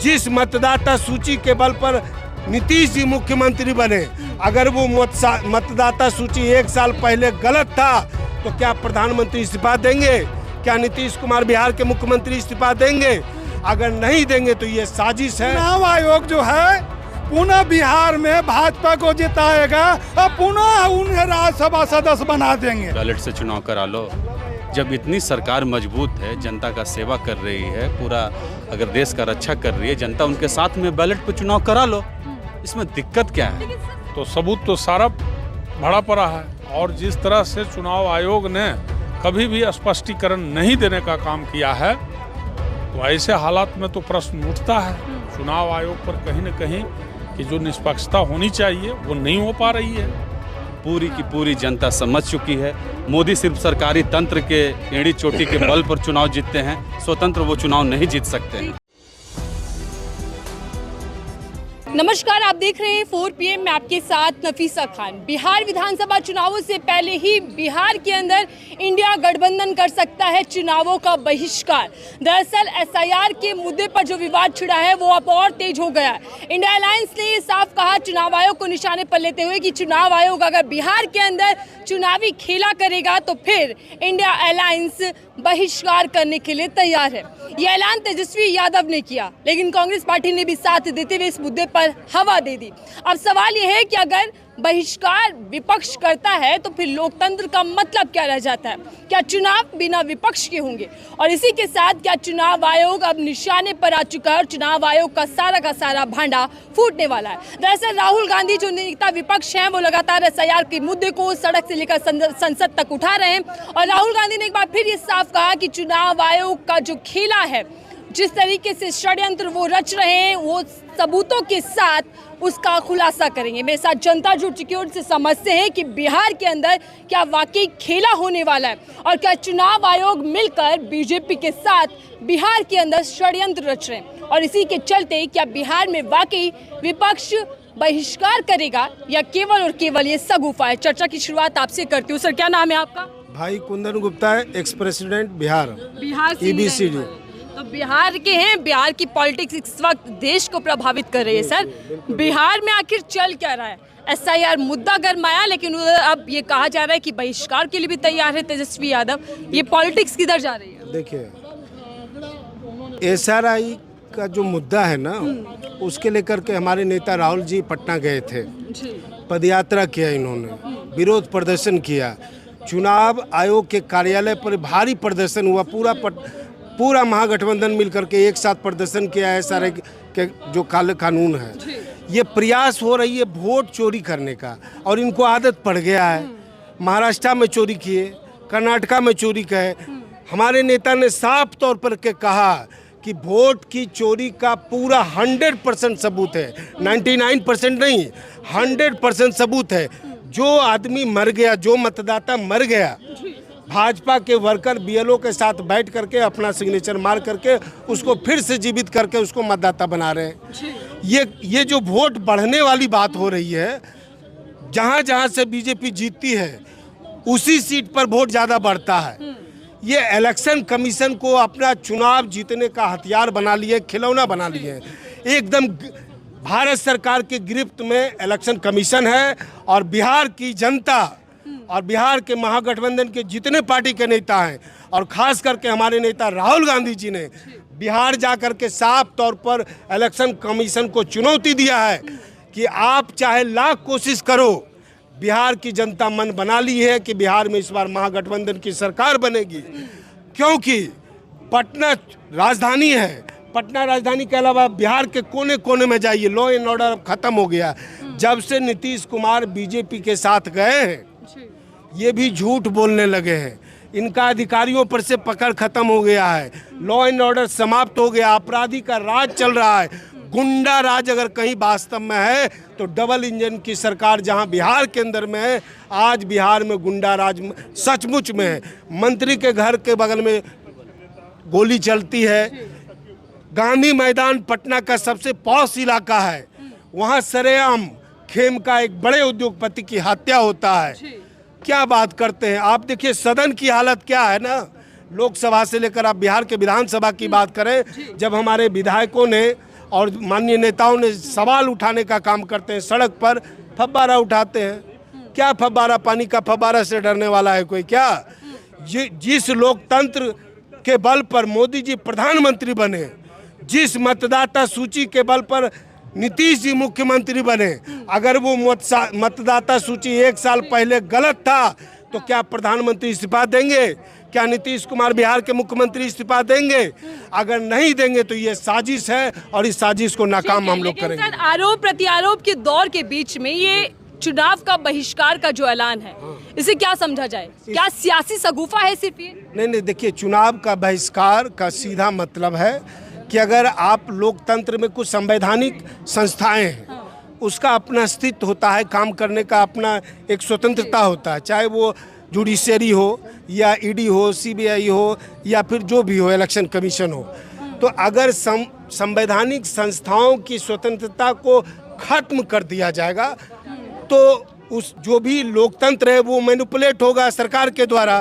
जिस मतदाता सूची के बल पर नीतीश जी मुख्यमंत्री बने, अगर वो मतदाता सूची 1 साल पहले गलत था तो क्या प्रधानमंत्री इस्तीफा देंगे? क्या नीतीश कुमार बिहार के मुख्यमंत्री इस्तीफा देंगे? अगर नहीं देंगे तो ये साजिश है। चुनाव आयोग जो है पुनः बिहार में भाजपा को जिताएगा और पुनः उन्हें राज्यसभा सदस्य बना देंगे। बैलेट से चुनाव करा लो। जब इतनी सरकार मजबूत है, जनता का सेवा कर रही है, पूरा अगर देश का रक्षा कर रही है जनता, उनके साथ में बैलेट पे चुनाव करा लो। इसमें दिक्कत क्या है? तो सबूत तो सारा भरा पड़ा है। और जिस तरह से चुनाव आयोग ने कभी भी स्पष्टीकरण नहीं देने का काम किया है, तो ऐसे हालात में तो प्रश्न उठता है चुनाव आयोग पर कहीं न कहीं कि जो निष्पक्षता होनी चाहिए वो नहीं हो पा रही है। पूरी की पूरी जनता समझ चुकी है, मोदी सिर्फ सरकारी तंत्र के एड़ी चोटी के बल पर चुनाव जीतते हैं, स्वतंत्र वो चुनाव नहीं जीत सकते। नमस्कार, आप देख रहे हैं 4 PM में आपके साथ नफीसा खान। बिहार विधानसभा चुनावों से पहले ही बिहार के अंदर इंडिया गठबंधन कर सकता है चुनावों का बहिष्कार। दरअसल SIR के मुद्दे पर जो विवाद छिड़ा है वो अब और तेज हो गया है। इंडिया अलायंस ने ये साफ कहा चुनाव आयोग को निशाने पर लेते हुए कि चुनाव आयोग अगर बिहार के अंदर चुनावी खेला करेगा तो फिर इंडिया अलायंस बहिष्कार करने के लिए तैयार है। यह ऐलान तेजस्वी यादव ने किया, लेकिन कांग्रेस पार्टी ने भी साथ देते हुए इस मुद्दे पर हवा दे दी। अब सवाल यह है कि अगर बहिष्कार विपक्ष करता है तो फिर लोकतंत्र का मतलब क्या रह जाता है? क्या चुनाव बिना विपक्ष के होंगे? और इसी के साथ क्या चुनाव आयोग अब निशाने पर आ चुका है और चुनाव आयोग का सारा भांडा फूटने वाला है? दरअसल राहुल गांधी जो नेता विपक्ष हैं वो लगातार SIR के मुद्दे को सड़क से लेकर संसद तक उठा रहे हैं। और राहुल गांधी ने एक बार फिर ये साफ कहा कि चुनाव आयोग का जो खेला है, जिस तरीके से षड्यंत्र वो रच रहे हैं, वो सबूतों के साथ उसका खुलासा करेंगे। मेरे साथ जनता जुड़ चुकी है, उनसे समझते हैं कि बिहार के अंदर क्या वाकई खेला होने वाला है और क्या चुनाव आयोग मिलकर बीजेपी के साथ बिहार के अंदर षड्यंत्र रच रहे हैं। और इसी के चलते क्या बिहार में वाकई विपक्ष बहिष्कार करेगा या केवल और केवल ये सगुफा है? चर्चा की शुरुआत आपसे करती हूँ। सर, क्या नाम है आपका? भाई कुंदन गुप्ता है, एक्स प्रेसिडेंट बिहार EBCD। तो बिहार के हैं, बिहार की पॉलिटिक्स इस वक्त देश को प्रभावित कर रही है। सर, बिहार में आखिर चल क्या रहा है? SIR मुद्दा गरमाया, लेकिन अब ये कहा जा रहा है कि बहिष्कार के लिए भी तैयार है तेजस्वी यादव। ये पॉलिटिक्स किधर जा रही है? देखिए, SRI का जो मुद्दा है ना, उसके लेकर के हमारे नेता राहुल जी पटना गए थे, पदयात्रा किया, इन्होंने विरोध प्रदर्शन किया, चुनाव आयोग के कार्यालय पर भारी प्रदर्शन हुआ, पूरा महागठबंधन मिलकर के एक साथ प्रदर्शन किया है। SRI के जो काले कानून है, ये प्रयास हो रही है वोट चोरी करने का, और इनको आदत पड़ गया है। महाराष्ट्र में चोरी किए, कर्नाटका में चोरी किए। हमारे नेता ने साफ तौर पर के कहा कि वोट की चोरी का पूरा 100% सबूत है, 99% नहीं, 100% सबूत है। जो आदमी मर गया, जो मतदाता मर गया, भाजपा के वर्कर BLO के साथ बैठ करके अपना सिग्नेचर मार करके उसको फिर से जीवित करके उसको मतदाता बना रहे हैं। ये जो वोट बढ़ने वाली बात हो रही है, जहाँ जहाँ से बीजेपी जीतती है उसी सीट पर वोट ज़्यादा बढ़ता है। ये इलेक्शन कमीशन को अपना चुनाव जीतने का हथियार बना लिए, खिलौना बना लिए। एकदम भारत सरकार के गिरफ्त में इलेक्शन कमीशन है, और बिहार की जनता और बिहार के महागठबंधन के जितने पार्टी के नेता हैं, और खास करके हमारे नेता राहुल गांधी जी ने बिहार जाकर के साफ तौर पर इलेक्शन कमीशन को चुनौती दिया है कि आप चाहे लाख कोशिश करो, बिहार की जनता मन बना ली है कि बिहार में इस बार महागठबंधन की सरकार बनेगी। क्योंकि पटना राजधानी है, पटना राजधानी के अलावा बिहार के कोने कोने में जाइए, लॉ एंड ऑर्डर अब खत्म हो गया। जब से नीतीश कुमार बीजेपी के साथ गए हैं, ये भी झूठ बोलने लगे हैं। इनका अधिकारियों पर से पकड़ खत्म हो गया है, लॉ एंड ऑर्डर समाप्त हो गया, अपराधी का राज चल रहा है। गुंडा राज अगर कहीं वास्तव में है तो डबल इंजन की सरकार जहां बिहार के अंदर में है, आज बिहार में गुंडा राज सचमुच में है। मंत्री के घर के बगल में गोली चलती है। गांधी मैदान पटना का सबसे पॉश इलाका है, वहां सरेआम खेम का एक बड़े उद्योगपति की हत्या होता है। क्या बात करते हैं आप? देखिए सदन की हालत क्या है ना, लोकसभा से लेकर आप बिहार के विधानसभा की बात करें, जब हमारे विधायकों ने और माननीय नेताओं ने सवाल उठाने का काम करते हैं, सड़क पर फव्वारा उठाते हैं। क्या फव्वारा, पानी का फव्वारा से डरने वाला है कोई क्या? जिस लोकतंत्र के बल पर मोदी जी प्रधानमंत्री बने, जिस मतदाता सूची के बल पर नीतीश जी मुख्यमंत्री बने, अगर वो मतदाता सूची 1 साल पहले गलत था तो क्या प्रधानमंत्री इस्तीफा देंगे? क्या नीतीश कुमार बिहार के मुख्यमंत्री इस्तीफा देंगे? अगर नहीं देंगे तो ये साजिश है और इस साजिश को नाकाम हम लोग करेंगे। आरोप प्रत्यारोप के दौर के बीच में ये चुनाव का बहिष्कार का जो ऐलान है, इसे क्या समझा जाए? क्या सियासी शगुफा है सिर्फ ये? नहीं, देखिए, चुनाव का बहिष्कार का सीधा मतलब है कि अगर आप लोकतंत्र में कुछ संवैधानिक संस्थाएं हैं, उसका अपना अस्तित्व होता है, काम करने का अपना एक स्वतंत्रता होता है, चाहे वो जुडिशरी हो या ईडी हो, सीबीआई हो या फिर जो भी हो, इलेक्शन कमीशन हो। तो अगर संवैधानिक संस्थाओं की स्वतंत्रता को खत्म कर दिया जाएगा तो उस जो भी लोकतंत्र है वो मैनिपुलेट होगा सरकार के द्वारा।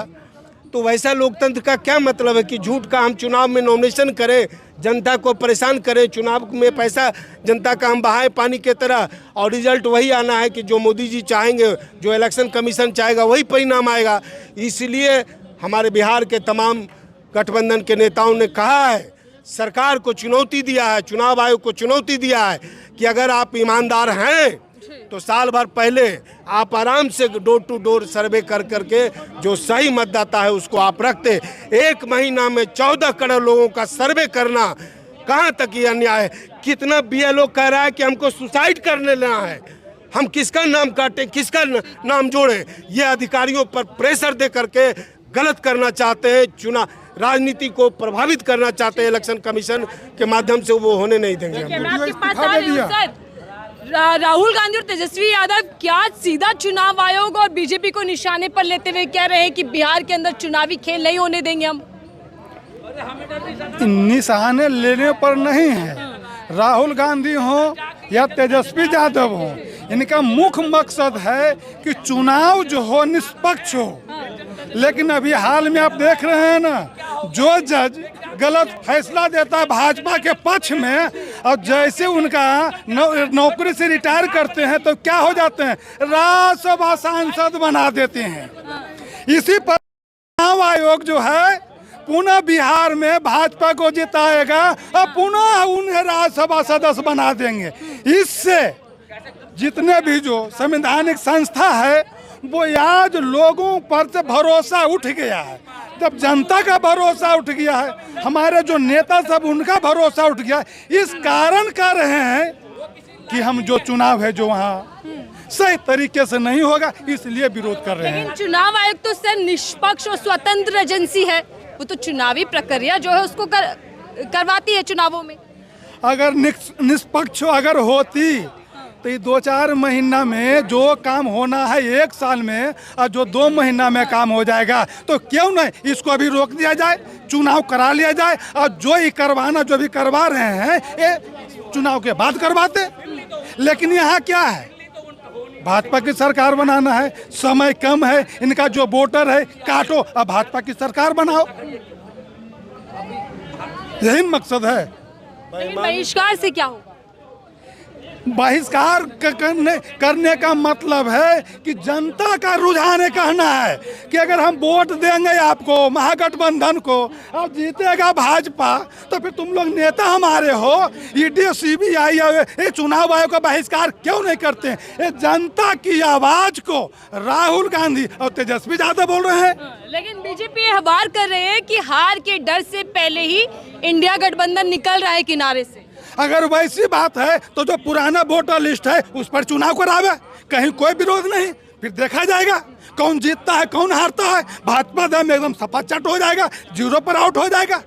तो वैसा लोकतंत्र का क्या मतलब है कि झूठ का हम चुनाव में नॉमिनेशन करें, जनता को परेशान करें, चुनाव में पैसा जनता का हम बहाएं पानी की तरह, और रिजल्ट वही आना है कि जो मोदी जी चाहेंगे, जो इलेक्शन कमीशन चाहेगा वही परिणाम आएगा। इसलिए हमारे बिहार के तमाम गठबंधन के नेताओं ने कहा है, सरकार को चुनौती दिया है, चुनाव आयोग को चुनौती दिया है कि अगर आप ईमानदार हैं तो साल भर पहले आप आराम से डोर टू डोर सर्वे कर करके जो सही मतदाता है उसको आप रखते। 1 महीना में 14 करोड़ लोगों का सर्वे करना, कहाँ तक ये अन्याय है? कितना बीएलओ कह रहा है कि हमको सुसाइड करने लेना है, हम किसका नाम काटें, किसका नाम जोड़ें? ये अधिकारियों पर प्रेशर दे करके गलत करना चाहते हैं, चुनाव राजनीति को प्रभावित करना चाहते हैं। इलेक्शन कमीशन के माध्यम से वो होने नहीं देंगे हम। राहुल गांधी और तेजस्वी यादव क्या सीधा चुनाव आयोग और बीजेपी को निशाने पर लेते हुए कह रहे हैं कि बिहार के अंदर चुनावी खेल नहीं होने देंगे हम? निशाने लेने पर नहीं है। राहुल गांधी हो या तेजस्वी यादव हो, इनका मुख्य मकसद है कि चुनाव जो हो निष्पक्ष हो। लेकिन अभी हाल में आप देख रहे हैं ना, जो जज गलत फैसला देता है भाजपा के पक्ष में, और जैसे उनका नौकरी से रिटायर करते हैं तो क्या हो जाते हैं, राज्यसभा सांसद बना देते हैं। इसी पर चुनाव आयोग जो है पुनः बिहार में भाजपा को जिताएगा और पुनः उन्हें राज्यसभा सदस्य बना देंगे। इससे जितने भी जो संवैधानिक संस्था है वो आज लोगों पर से भरोसा उठ गया है। जब जनता का भरोसा उठ गया है, हमारे जो नेता सब उनका भरोसा उठ गया है, इस कारण कर रहे हैं कि हम जो चुनाव है जो वहाँ सही तरीके से नहीं होगा, इसलिए विरोध कर रहे हैं। लेकिन चुनाव आयोग तो सर निष्पक्ष और स्वतंत्र एजेंसी है, वो तो चुनावी प्रक्रिया जो है उसको करवाती है चुनावों में। अगर निष्पक्ष अगर होती तो ये 2-4 महीना में जो काम होना है 1 साल में, और जो 2 महीना में काम हो जाएगा, तो क्यों नहीं इसको अभी रोक दिया जाए, चुनाव करा लिया जाए, और जो ही करवाना जो भी करवा रहे हैं ये चुनाव के बाद करवाते। लेकिन यहाँ क्या है, भाजपा की सरकार बनाना है, समय कम है, इनका जो वोटर है काटो और भाजपा की सरकार बनाओ, यही मकसद है। लेकिन बहिष्कार से क्या होगा? बहिष्कार करने का मतलब है कि जनता का रुझान कहना है कि अगर हम वोट देंगे आपको महागठबंधन को और जीतेगा भाजपा, तो फिर तुम लोग नेता हमारे हो, ईडी सीबीआई ये चुनाव आयोग का बहिष्कार क्यों नहीं करते? ये जनता की आवाज को राहुल गांधी और तेजस्वी यादव बोल रहे हैं। लेकिन बीजेपी ये वार कर रहे हैं कि हार के डर से पहले ही इंडिया गठबंधन निकल रहा है किनारे से। अगर वैसी बात है तो जो पुराना वोटर लिस्ट है उस पर चुनाव करावे, कहीं कोई विरोध नहीं, फिर देखा जाएगा कौन जीतता है कौन हारता है। भाजपा दम एकदम सपाचट हो जाएगा, 0 पर आउट हो जाएगा।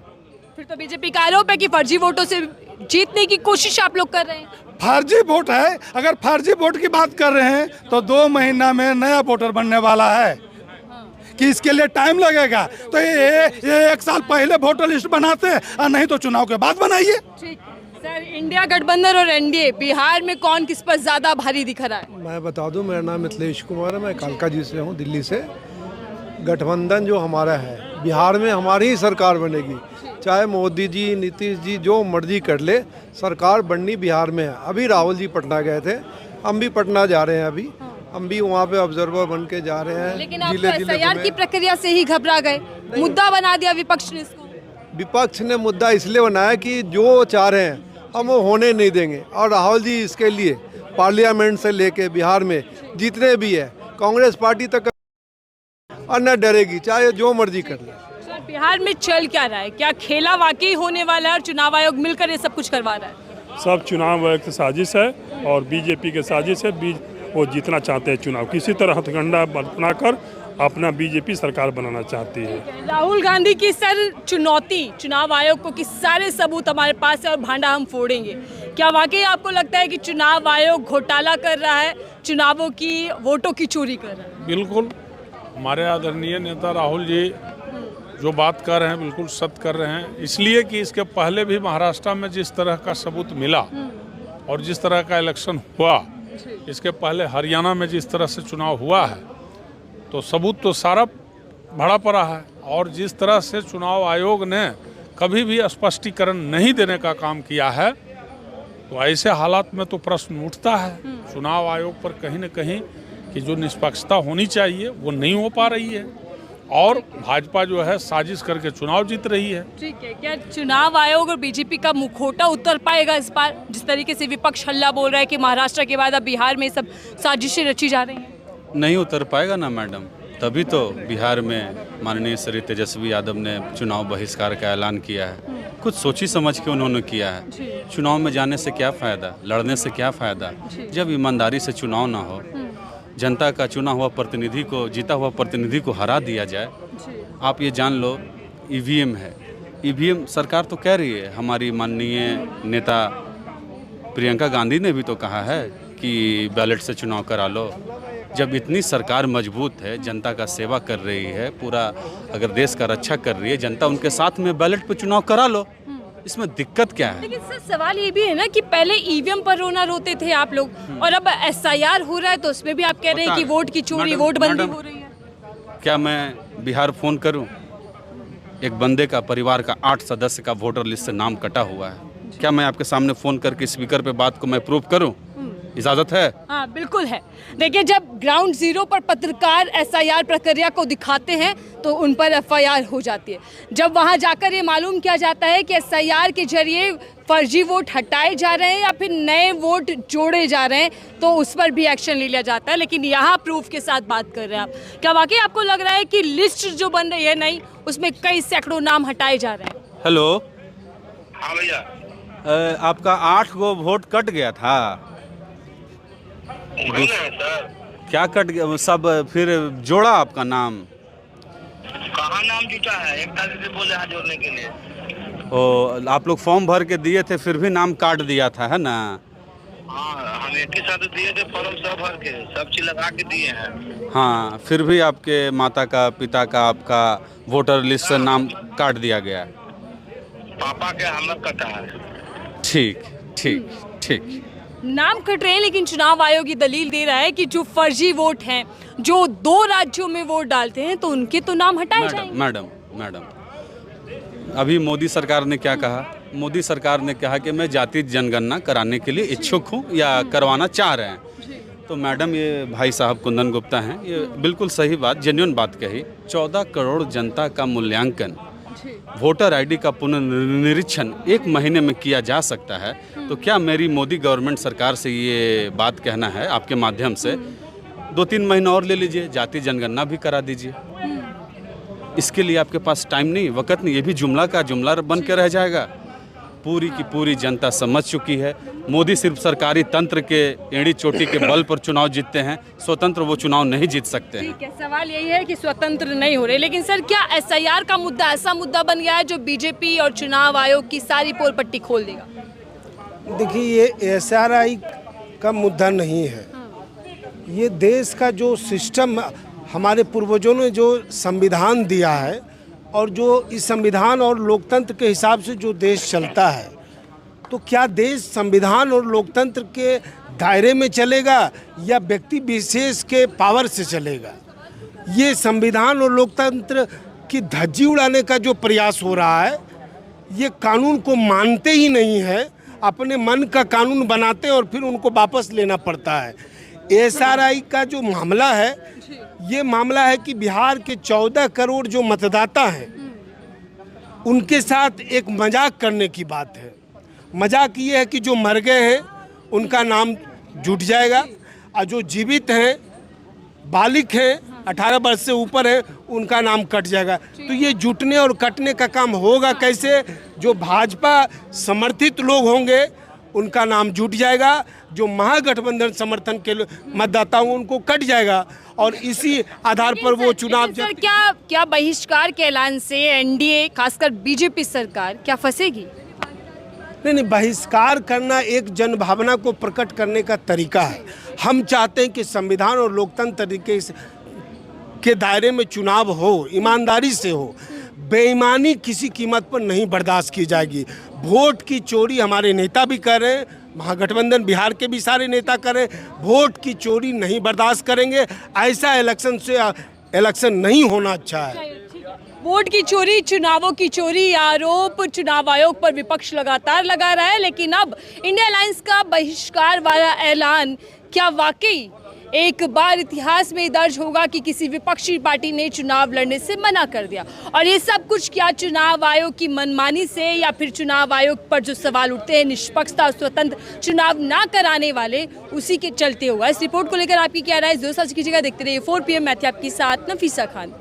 फिर तो बीजेपी का आरोप है कि फर्जी वोटों से जीतने की कोशिश आप लोग कर रहे हैं। फर्जी वोट है, अगर फर्जी वोट की बात कर रहे हैं तो 2 महीना में नया वोटर बनने वाला है कि इसके लिए टाइम लगेगा। तो ये 1 साल पहले वोटर लिस्ट बनाते और नहीं तो चुनाव के बाद बनाइए। सर, इंडिया गठबंधन और एनडीए बिहार में कौन किस पर ज्यादा भारी दिख रहा है? मैं बता दूं, मेरा नाम मिथिलेश कुमार है, मैं कालका जी से हूं, दिल्ली से। गठबंधन जो हमारा है बिहार में हमारी ही सरकार बनेगी। चाहे मोदी जी, नीतीश जी जो मर्जी कर ले, सरकार बननी बिहार में है। अभी राहुल जी पटना गए थे, हम भी पटना जा रहे हैं। अभी हम भी वहाँ पे ऑब्जर्वर बन के जा रहे हैं। लेकिन आप तो एसआईआर की प्रक्रिया से ही घबरा गए, मुद्दा बना दिया विपक्ष ने इसको। विपक्ष ने मुद्दा इसलिए बनाया कि जो चाह रहे हैं हम वो होने नहीं देंगे, और राहुल जी इसके लिए पार्लियामेंट से लेके बिहार में जितने भी है कांग्रेस पार्टी तक और न डरेगी, चाहे जो मर्जी कर ले। सर, बिहार में चल क्या रहा है? क्या खेला वाकई होने वाला है और चुनाव आयोग मिलकर ये सब कुछ करवा रहा है? सब चुनाव आयोग की साजिश है और बीजेपी की साजिश है। वो जीतना चाहते हैं चुनाव, किसी तरह हथकंडा बनाकर अपना बीजेपी सरकार बनाना चाहती है। राहुल गांधी की सर चुनौती चुनाव आयोग को कि सारे सबूत हमारे पास है और भांडा हम फोड़ेंगे। क्या वाकई आपको लगता है कि चुनाव आयोग घोटाला कर रहा है, चुनावों की वोटों की चोरी कर रहा है? बिल्कुल, हमारे आदरणीय नेता राहुल जी जो बात कर रहे हैं बिल्कुल सत्य कर रहे हैं। इसलिए कि इसके पहले भी महाराष्ट्र में जिस तरह का सबूत मिला और जिस तरह का इलेक्शन हुआ, इसके पहले हरियाणा में जिस तरह से चुनाव हुआ है, तो सबूत तो सारा भरा पड़ा है। और जिस तरह से चुनाव आयोग ने कभी भी स्पष्टीकरण नहीं देने का काम किया है, तो ऐसे हालात में तो प्रश्न उठता है चुनाव आयोग पर कहीं न कहीं कि जो निष्पक्षता होनी चाहिए वो नहीं हो पा रही है, और भाजपा जो है साजिश करके चुनाव जीत रही है। ठीक है, क्या चुनाव आयोग और बीजेपी का मुखौटा उतर पाएगा इस बार? जिस तरीके से विपक्ष हल्ला बोल रहा है कि महाराष्ट्र के बाद अब बिहार में सब साजिशें रची जा रही हैं। नहीं उतर पाएगा ना मैडम, तभी तो बिहार में माननीय श्री तेजस्वी यादव ने चुनाव बहिष्कार का ऐलान किया है। कुछ सोची समझ के उन्होंने किया है। चुनाव में जाने से क्या फ़ायदा, लड़ने से क्या फ़ायदा, जब ईमानदारी से चुनाव ना हो, जनता का चुना हुआ प्रतिनिधि को, जीता हुआ प्रतिनिधि को हरा दिया जाए। आप ये जान लो, ईवीएम है, ईवीएम सरकार तो कह रही है, हमारी माननीय नेता प्रियंका गांधी ने भी तो कहा है कि बैलेट से चुनाव करा लो। जब इतनी सरकार मजबूत है, जनता का सेवा कर रही है, पूरा अगर देश का रक्षा कर रही है, जनता उनके साथ में बैलेट पे चुनाव करा लो, इसमें दिक्कत क्या है? लेकिन सर सवाल ये भी है ना कि पहले ईवीएम पर रोना रोते थे आप लोग, और अब एसआईआर हो रहा है तो उसमें भी आप कह रहे हैं कि वोट की चोरी, वोट बंदी हो रही है। क्या मैं बिहार फ़ोन करूं? एक बंदे का परिवार का 8 सदस्य का वोटर लिस्ट से नाम कटा हुआ है। क्या मैं आपके सामने फ़ोन करके स्पीकर पे बात को मैं प्रूव करूं? इजाज़त है? हाँ बिल्कुल है। देखिए, जब ग्राउंड जीरो पर पत्रकार एसआईआर प्रक्रिया को दिखाते हैं तो उन पर एफआईआर हो जाती है। जब वहां जाकर ये मालूम किया जाता है कि एसआईआर के जरिए फर्जी वोट हटाए जा रहे हैं या फिर नए वोट जोड़े जा रहे हैं, तो उस पर भी एक्शन ले लिया जाता है। लेकिन यहाँ प्रूफ के साथ बात कर रहे हैं आप, क्या वाकई आपको लग रहा है कि लिस्ट जो बन रही है नई, उसमें कई सैकड़ों नाम हटाए जा रहे हैं? हेलो, हाँ भैया, आपका 8 गो वोट कट गया था। वही ना है सर। क्या कट गया? सब फिर जोड़ा आपका नाम? कहाँ नाम जुटा है? एक तारीख से बोले हैं जोड़ने के लिए। ओ, आप लोग फॉर्म भर के दिए थे, फिर भी नाम काट दिया था, है ना? हाँ, हम एक ही साथ दिए थे फॉर्म, सब भर के सब चीज लगा के दिए हैं। हाँ, फिर भी आपके माता का, पिता का, आपका वोटर लिस्ट से नाम काट दिया गया। पापा के हमर कटा है। ठीक ठीक ठीक। नाम कट रहे हैं, लेकिन चुनाव आयोग ये दलील दे रहा है कि जो फर्जी वोट हैं, जो 2 राज्यों में वोट डालते हैं, तो उनके तो नाम हटाए जाएंगे। मैडम, अभी मोदी सरकार ने क्या कहा? मोदी सरकार ने कहा कि मैं जाति जनगणना कराने के लिए इच्छुक हूँ या करवाना चाह रहे हैं। तो मैडम, ये भाई साहब कुंदन गुप्ता हैं, ये बिल्कुल सही बात, जेन्युइन बात कही। 14 करोड़ जनता का मूल्यांकन, वोटर आईडी का पुनर्निरीक्षण 1 महीने में किया जा सकता है। तो क्या मेरी मोदी गवर्नमेंट सरकार से ये बात कहना है आपके माध्यम से, 2-3 महीना और ले लीजिए, जाति जनगणना भी करा दीजिए। इसके लिए आपके पास टाइम नहीं, वक्त नहीं, ये भी जुमला का जुमला बन के रह जाएगा। पूरी की पूरी जनता समझ चुकी है, मोदी सिर्फ सरकारी तंत्र के एड़ी चोटी के बल पर चुनाव जीतते हैं, स्वतंत्र वो चुनाव नहीं जीत सकते हैं। ठीक है, सवाल यही है कि स्वतंत्र नहीं हो रहे। लेकिन सर, क्या एसआईआर का मुद्दा ऐसा मुद्दा बन गया है जो बीजेपी और चुनाव आयोग की सारी पोल पट्टी खोल देगा? देखिए, ये एसआरआई का मुद्दा नहीं है। ये देश का जो सिस्टम, हमारे पूर्वजों ने जो संविधान दिया है, और जो इस संविधान और लोकतंत्र के हिसाब से जो देश चलता है, तो क्या देश संविधान और लोकतंत्र के दायरे में चलेगा या व्यक्ति विशेष के पावर से चलेगा? ये संविधान और लोकतंत्र की धज्जी उड़ाने का जो प्रयास हो रहा है, ये कानून को मानते ही नहीं है, अपने मन का कानून बनाते हैं और फिर उनको वापस लेना पड़ता है। एसआरआई का जो मामला है, ये मामला है कि बिहार के 14 करोड़ जो मतदाता हैं उनके साथ एक मजाक करने की बात है। मजाक ये है कि जो मर गए हैं उनका नाम जुट जाएगा और जो जीवित हैं, बालिग हैं, 18 वर्ष से ऊपर है, उनका नाम कट जाएगा। तो ये जुटने और कटने का काम होगा कैसे? जो भाजपा समर्थित लोग होंगे उनका नाम जुट जाएगा, जो महागठबंधन समर्थन के मतदाता होंगे उनको कट जाएगा और इसी आधार पर वो चुनाव सर, क्या बहिष्कार के ऐलान से एनडीए खासकर बीजेपी सरकार क्या फंसेगी? नहीं, बहिष्कार करना एक जनभावना को प्रकट करने का तरीका है। हम चाहते हैं कि संविधान और लोकतंत्र तरीके के दायरे में चुनाव हो, ईमानदारी से हो। बेईमानी किसी कीमत पर नहीं बर्दाश्त की जाएगी। वोट की चोरी हमारे नेता भी कर रहे हैं, महागठबंधन बिहार के भी सारे नेता कर रहे हैं। वोट की चोरी नहीं बर्दाश्त करेंगे। ऐसा इलेक्शन नहीं होना अच्छा है। वोट की चोरी, चुनावों की चोरी आरोप चुनाव आयोग पर विपक्ष लगातार लगा रहा है, लेकिन अब इंडिया अलायंस का बहिष्कार वाला ऐलान क्या वाकई एक बार इतिहास में दर्ज होगा कि किसी विपक्षी पार्टी ने चुनाव लड़ने से मना कर दिया? और ये सब कुछ क्या चुनाव आयोग की मनमानी से या फिर चुनाव आयोग पर जो सवाल उठते हैं निष्पक्षता और स्वतंत्र चुनाव ना कराने वाले, उसी के चलते हुआ? इस रिपोर्ट को लेकर आपकी क्या राय? जरूर साझा कीजिएगा। देखते रहिए 4 PM, मैं थी आपके साथ नफीसा खान।